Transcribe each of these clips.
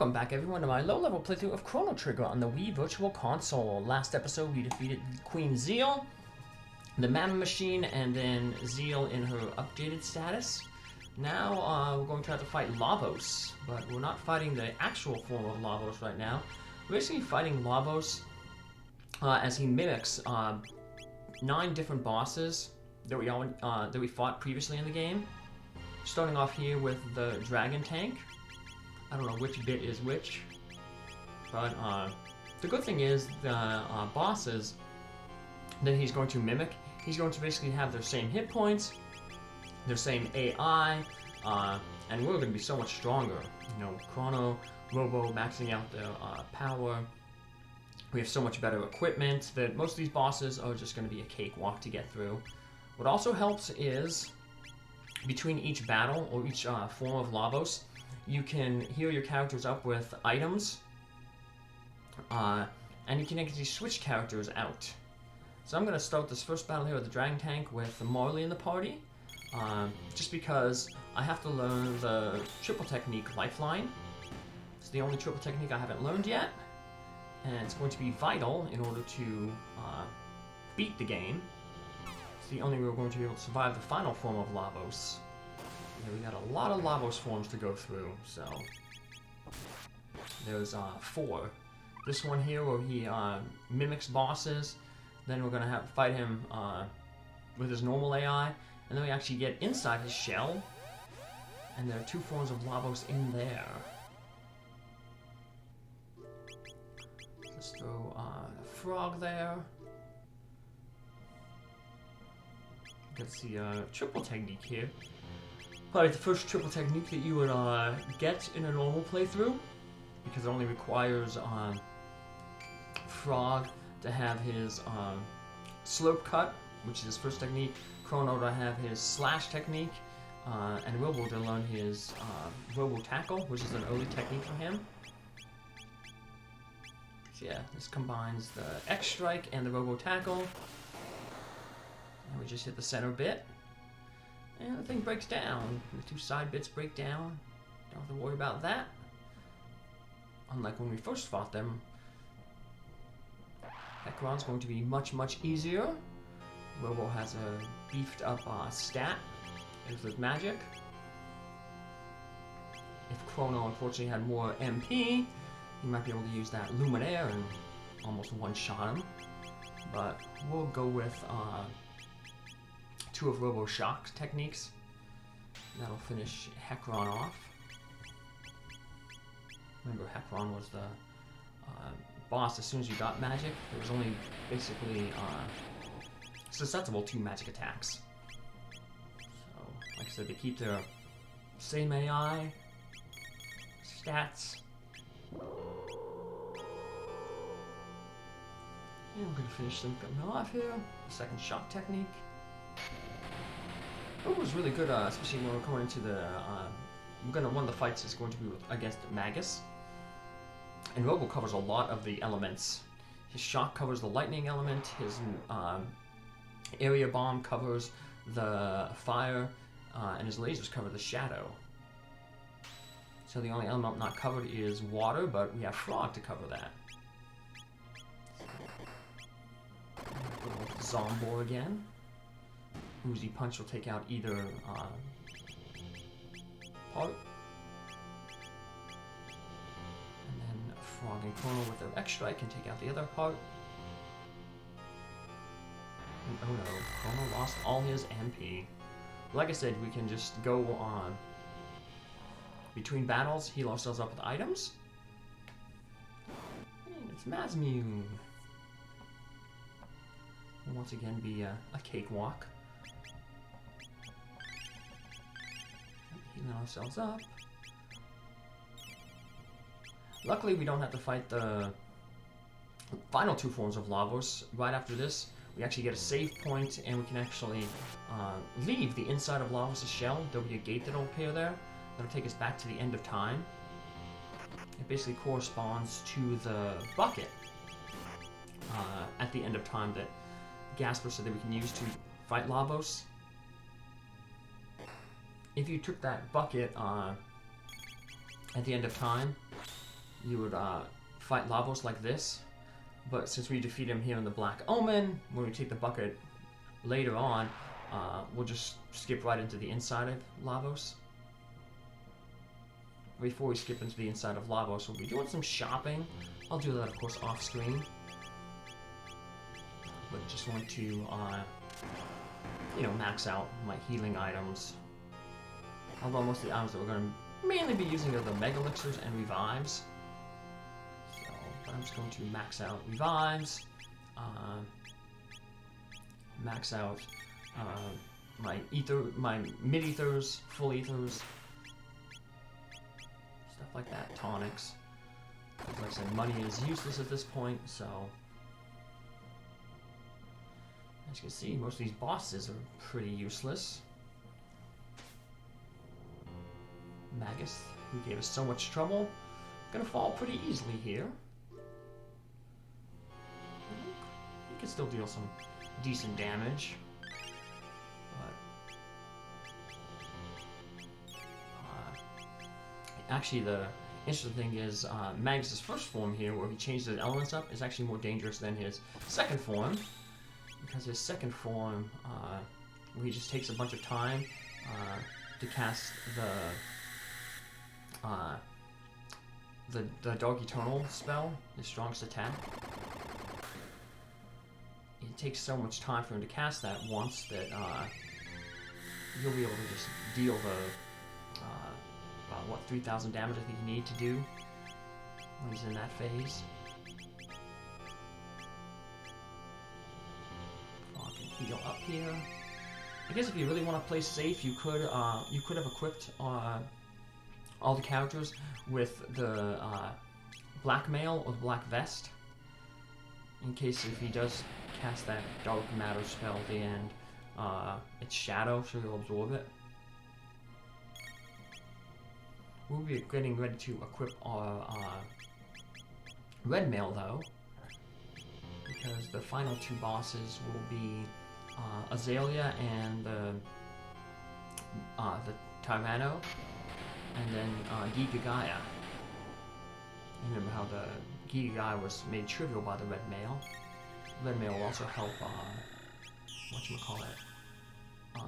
Welcome back everyone to my low-level playthrough of Chrono Trigger on the Wii Virtual Console. Last episode we defeated Queen Zeal, the Mammoth Machine, and then Zeal in her updated status. Now we're going to have to fight Lavos, but we're not fighting the actual form of Lavos right now. We're basically fighting Lavos as he mimics 9 different bosses that we fought previously in the game. Starting off here with the Dragon Tank. I don't know which bit is which, but the good thing is the bosses that he's going to mimic, he's going to basically have their same hit points, their same AI, and we're going to be so much stronger. You know, Chrono, Robo maxing out their power. We have so much better equipment that most of these bosses are just going to be a cakewalk to get through. What also helps is, between each battle or each form of Lavos, you can heal your characters up with items, and you can actually switch characters out. So I'm going to start this first battle here with the Dragon Tank with Marley in the party, just because I have to learn the triple technique Lifeline. It's the only triple technique I haven't learned yet, and it's going to be vital in order to beat the game. It's the only way we're going to be able to survive the final form of Lavos. Yeah, we got a lot of Lavos forms to go through, so there's 4. This one here where he mimics bosses, then we're gonna fight him with his normal AI, and then we actually get inside his shell, and there are 2 forms of Lavos in there. Let's throw a frog there. Let's see a triple technique here. Probably the first triple technique that you would get in a normal playthrough, because it only requires Frog to have his slope cut, which is his first technique, Chrono to have his slash technique, and Robo to learn his Robo tackle, which is an early technique for him. So yeah, this combines the X strike and the Robo tackle. And we just hit the center bit. And the thing breaks down. The 2 side bits break down. Don't have to worry about that. Unlike when we first fought them. Ekron's going to be much, much easier. Robo has a beefed up stat with magic. If Chrono unfortunately had more MP, he might be able to use that Luminaire and almost one-shot him. But we'll go with 2 of Robo Shock's techniques. That'll finish Hekron off. Remember, Hekron was the boss as soon as you got magic. It was only basically susceptible to magic attacks. So, like I said, they keep their same AI, stats. And I'm going to finish them off here. The second shock technique. It was really good, especially when we're coming into the. One of the fights is going to be against Magus, and Robo covers a lot of the elements. His shock covers the lightning element. His area bomb covers the fire, and his lasers cover the shadow. So the only element not covered is water, but we have Frog to cover that. Zombor again. Uzi Punch will take out either part. And then Frog and Chrono with their X Strike can take out the other part. And oh no, Chrono lost all his MP. Like I said, we can just go on between battles, heal ourselves up with items. And it's Mazmew. Will once again be a cakewalk. Healing ourselves up. Luckily, we don't have to fight the final 2 forms of Lavos. Right after this, we actually get a save point, and we can actually leave the inside of Lavos' shell. There'll be a gate that'll appear there. That'll take us back to the end of time. It basically corresponds to the bucket at the end of time that Gasper said that we can use to fight Lavos. If you took that bucket at the end of time, you would fight Lavos like this. But since we defeat him here in the Black Omen, when we take the bucket later on, we'll just skip right into the inside of Lavos. Before we skip into the inside of Lavos, we'll be doing some shopping. I'll do that, of course, off screen. But just want to, you know, max out my healing items. Although most of the items that we're going to mainly be using are the Mega Elixirs and Revives. So, but I'm just going to max out Revives, max out my mid-ethers, full ethers, stuff like that, tonics. Because like I said, money is useless at this point, so... As you can see, most of these bosses are pretty useless. Magus, who gave us so much trouble, gonna fall pretty easily here. He can still deal some decent damage. But actually, the interesting thing is Magus' first form here, where he changed his elements up, is actually more dangerous than his second form. Because his second form, where he just takes a bunch of time to cast the Dark Eternal spell, his strongest attack. It takes so much time for him to cast that once that you'll be able to just deal the about what 3,000 damage I think you need to do when he's in that phase. Heal up here. I guess if you really want to play safe, you could have equipped all the characters with the Black Mail or the Black Vest, in case if he does cast that Dark Matter spell at the end, it's Shadow, so he'll absorb it. We'll be getting ready to equip our Red Mail though, because the final two bosses will be Azalea and the Tyranno, and then Giga Gaia. Remember how the Giga Gaia was made trivial by the Red Mail. Red Mail will also help, whatchamacallit,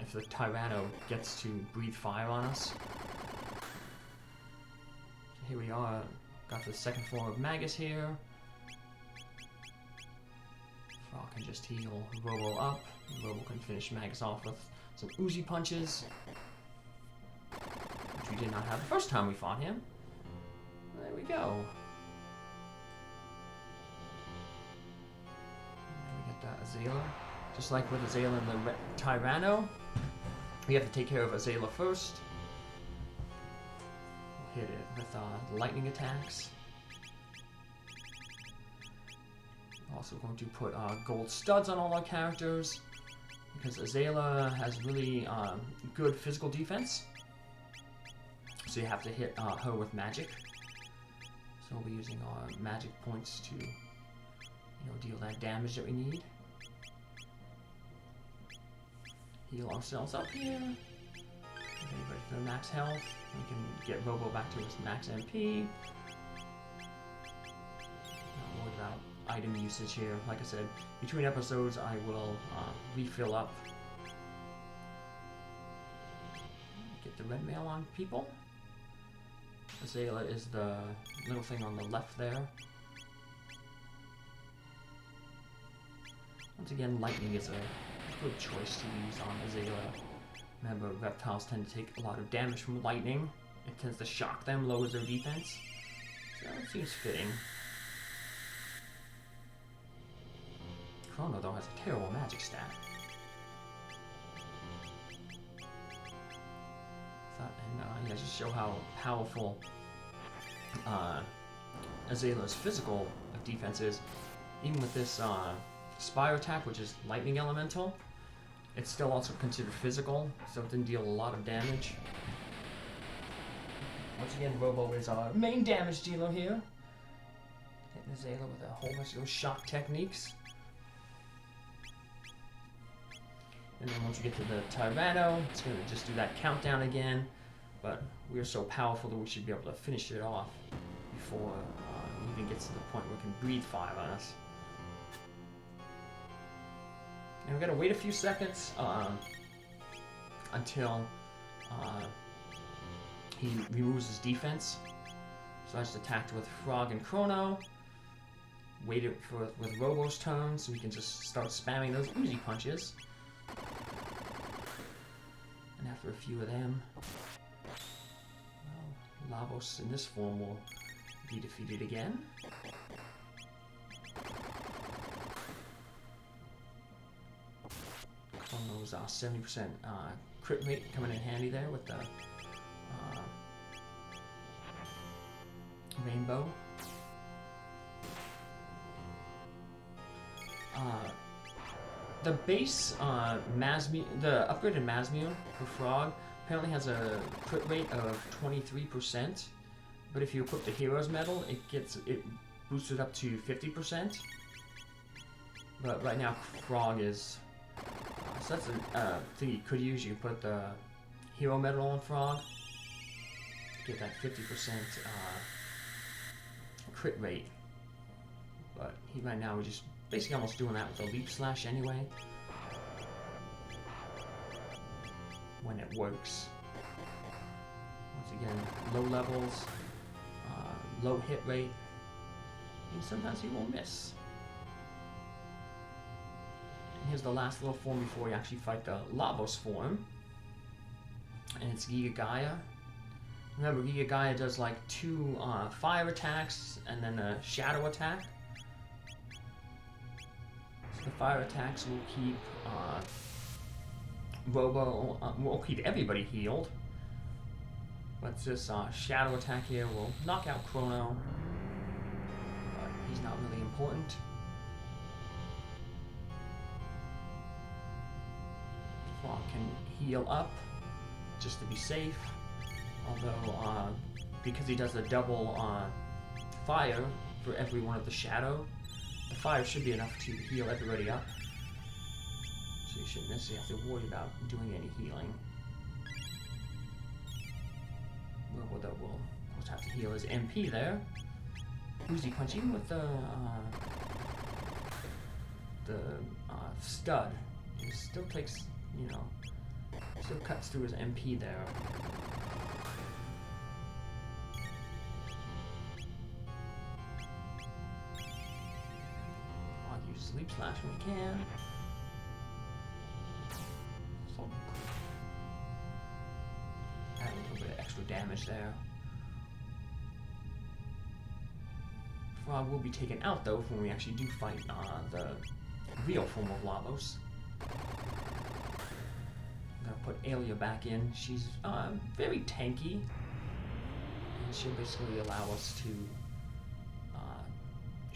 if the Tyranno gets to breathe fire on us. So here we are, got the second form of Magus here. Frog can just heal Robo up. Robo can finish Magus off with some Uzi punches, which we did not have the first time we fought him. There we go. And we get that Azalea. Just like with Azalea and the Tyranno, we have to take care of Azalea first. We'll hit it with lightning attacks. Also going to put gold studs on all our characters, because Azalea has really good physical defense, so you have to hit her with magic. So we'll be using our magic points to, deal that damage that we need. Heal ourselves up here. Okay, ready for max health. We can get Robo back to his max MP. Not worried about item usage here. Like I said, between episodes I will refill up. Get the red mail on people. Azalea is the little thing on the left there. Once again, lightning is a good choice to use on Azalea. Remember, reptiles tend to take a lot of damage from lightning. It tends to shock them, lowers their defense. So it seems fitting. Chrono, though, has a terrible magic stat. And yeah, just show how powerful Azalea's physical defense is. Even with this Spire attack, which is lightning elemental, it's still also considered physical, so it didn't deal a lot of damage. Once again, Robo is our main damage dealer here. Hitting Azalea with a whole bunch of those shock techniques. And then once we get to the Tyranno, it's going to just do that countdown again. But we are so powerful that we should be able to finish it off before he even gets to the point where it can breathe fire on us. And we gotta wait a few seconds until he removes his defense. So I just attacked with Frog and Chrono. Waited with Robo's turn so we can just start spamming those Uzi punches. And after a few of them, well, Lavos in this form will be defeated again. Chrono's 70% crit rate coming in handy there with the rainbow. The base the upgraded Masmune for Frog apparently has a crit rate of 23%, but if you equip the Hero's Medal, it boosts it up to 50%. But right now, Frog is so that's a thing you could use. You put the Hero Medal on Frog, get that 50% crit rate. But right now we're just basically almost doing that with a Leap Slash anyway, when it works. Once again, low levels, low hit rate, and sometimes he will miss. And here's the last little form before we actually fight the Lavos form, and it's Giga Gaia. Remember, Giga Gaia does like 2 fire attacks and then a shadow attack. The fire attacks will keep will keep everybody healed. But this shadow attack here will knock out Chrono, but he's not really important. Frog can heal up just to be safe, although because he does a double fire for every one of the shadow, the fire should be enough to heal everybody up, so you shouldn't necessarily have to worry about doing any healing. Robo though will of course have to heal his MP there. Uzi punch, even with the stud, it still takes, you know, still cuts through his MP there. Sleep Slash when we can. So, add a little bit of extra damage there. Frog will be taken out though when we actually do fight the real form of Lavos. I'm gonna put Aelia back in. She's very tanky, and she'll basically allow us to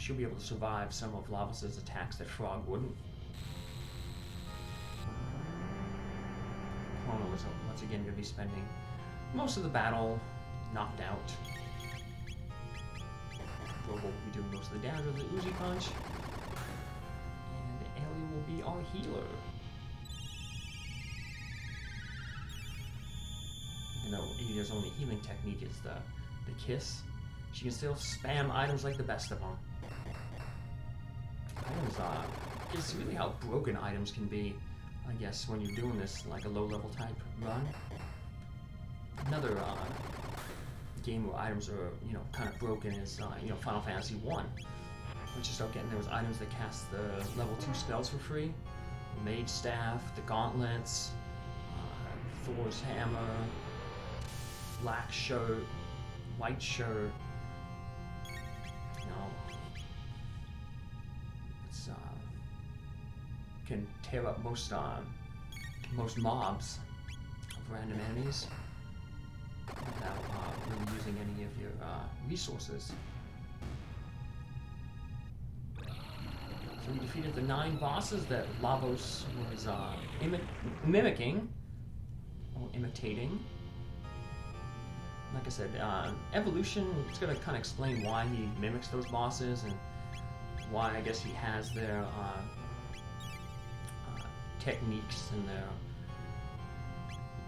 she'll be able to survive some of Lavos' attacks that Frog wouldn't. Chrono is once again going to be spending most of the battle knocked out. Robo will be doing most of the damage with the Uzi punch. And Ellie will be our healer. Even though Elia's only healing technique is the kiss, she can still spam items like the best of them. Items, it's really how broken items can be, I guess, when you're doing this like a low-level type run. Another game where items are, you know, kind of broken is, you know, Final Fantasy 1. Once you start getting those items that cast the level 2 spells for free, the Mage Staff, the Gauntlets, Thor's Hammer, Black Shirt, White Shirt. Can tear up most mobs of random enemies without really using any of your resources. So we defeated the 9 bosses that Lavos was mimicking or imitating. Like I said, evolution, it's going to kind of explain why he mimics those bosses and why I guess he has their techniques and their,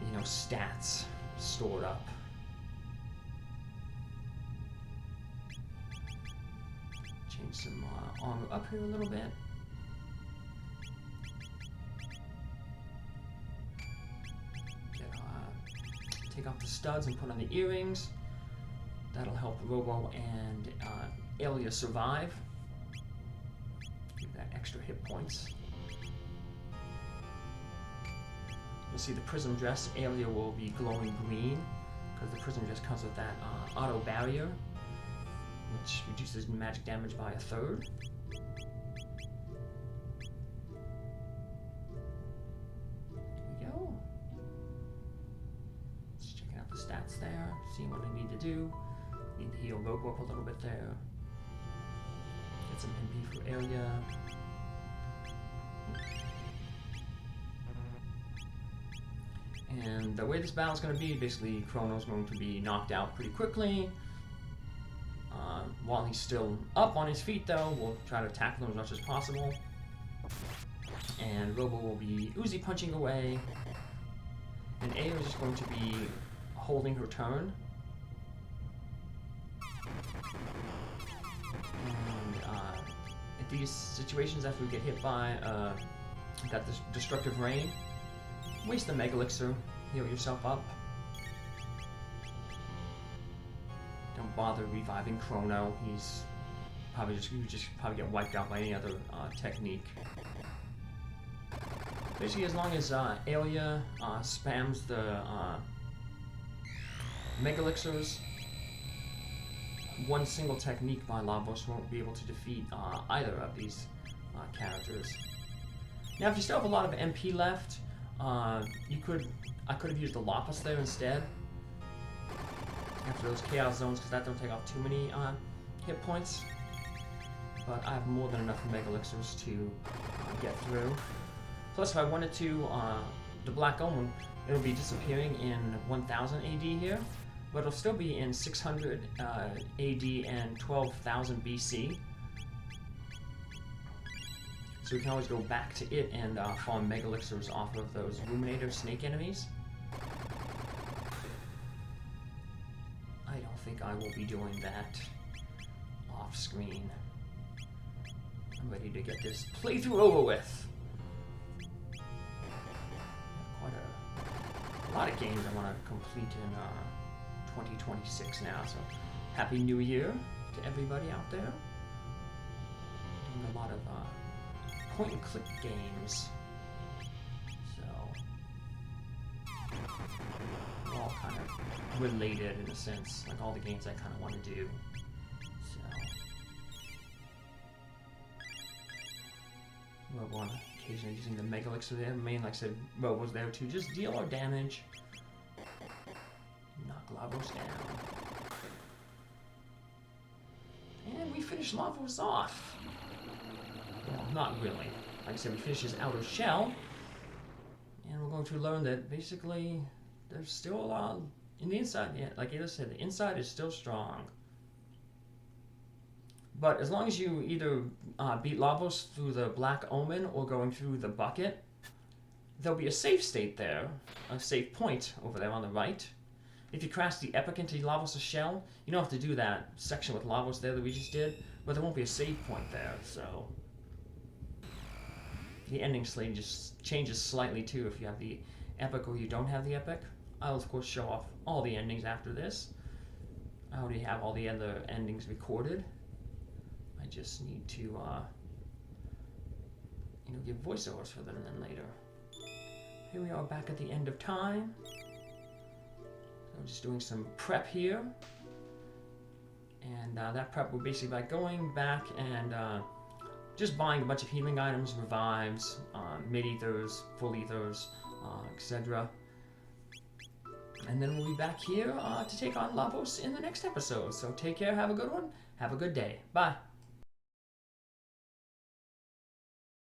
you know, stats stored up. Bring some armor up here a little bit. Take off the studs and put on the earrings. That'll help Robo and Alia survive. Give that extra hit points. You'll see the prism dress. Alia will be glowing green because the prism dress comes with that auto barrier, which reduces magic damage by 1/3. Stats there, seeing what I need to do. Need to heal Robo up a little bit there. Get some MP for Alia. And the way this battle is going to be, basically Chrono's going to be knocked out pretty quickly. While he's still up on his feet though, we'll try to tackle him as much as possible. And Robo will be Uzi punching away. And Alia is just going to be holding her turn. And at these situations, after we get hit by that destructive rain, waste the Mega Elixir, heal yourself up. Don't bother reviving Chrono. He's probably just get wiped out by any other technique. Basically, as long as Alia spams the Mega Elixirs, one single technique by Lavos won't be able to defeat either of these characters. Now, if you still have a lot of MP left, I could have used the Lavos there instead after those Chaos Zones, because that don't take off too many hit points. But I have more than enough Mega Elixirs to get through. Plus, if I wanted to, the Black Omen, it'll be disappearing in 1000 AD here. But it'll still be in 600 AD and 12,000 BC. So we can always go back to it and farm Mega Elixirs off of those Ruminator snake enemies. I don't think I will be doing that off screen. I'm ready to get this playthrough over with. Quite a lot of games I want to complete in 2026 now, so Happy New Year to everybody out there. Doing a lot of point and click games, so they're all kind of related in a sense, like all the games I kind of want to do. So Robo on occasionally using the Mega Elixir there. Main, like I said, Robo's there to just deal our damage. Knock Lavos down. And we finish Lavos off. Well, not really. Like I said, we finish his outer shell. And we're going to learn that basically there's still a lot in the inside. Yeah, like Ada said, the inside is still strong. But as long as you either beat Lavos through the Black Omen or going through the bucket, there'll be a save state there, a save point over there on the right. If you crash the Epic into Lavos' shell, you don't have to do that section with Lavos there that we just did, but there won't be a save point there, so the ending slate just changes slightly too if you have the Epic or you don't have the Epic. I'll of course show off all the endings after this. I already have all the other endings recorded. I just need to give voiceovers for them then later. Here we are back at the end of time. I'm just doing some prep here, and that prep will basically by going back and just buying a bunch of healing items, revives, mid-ethers, full ethers, etc. And then we'll be back here to take on Lavos in the next episode. So take care, have a good one, have a good day. Bye.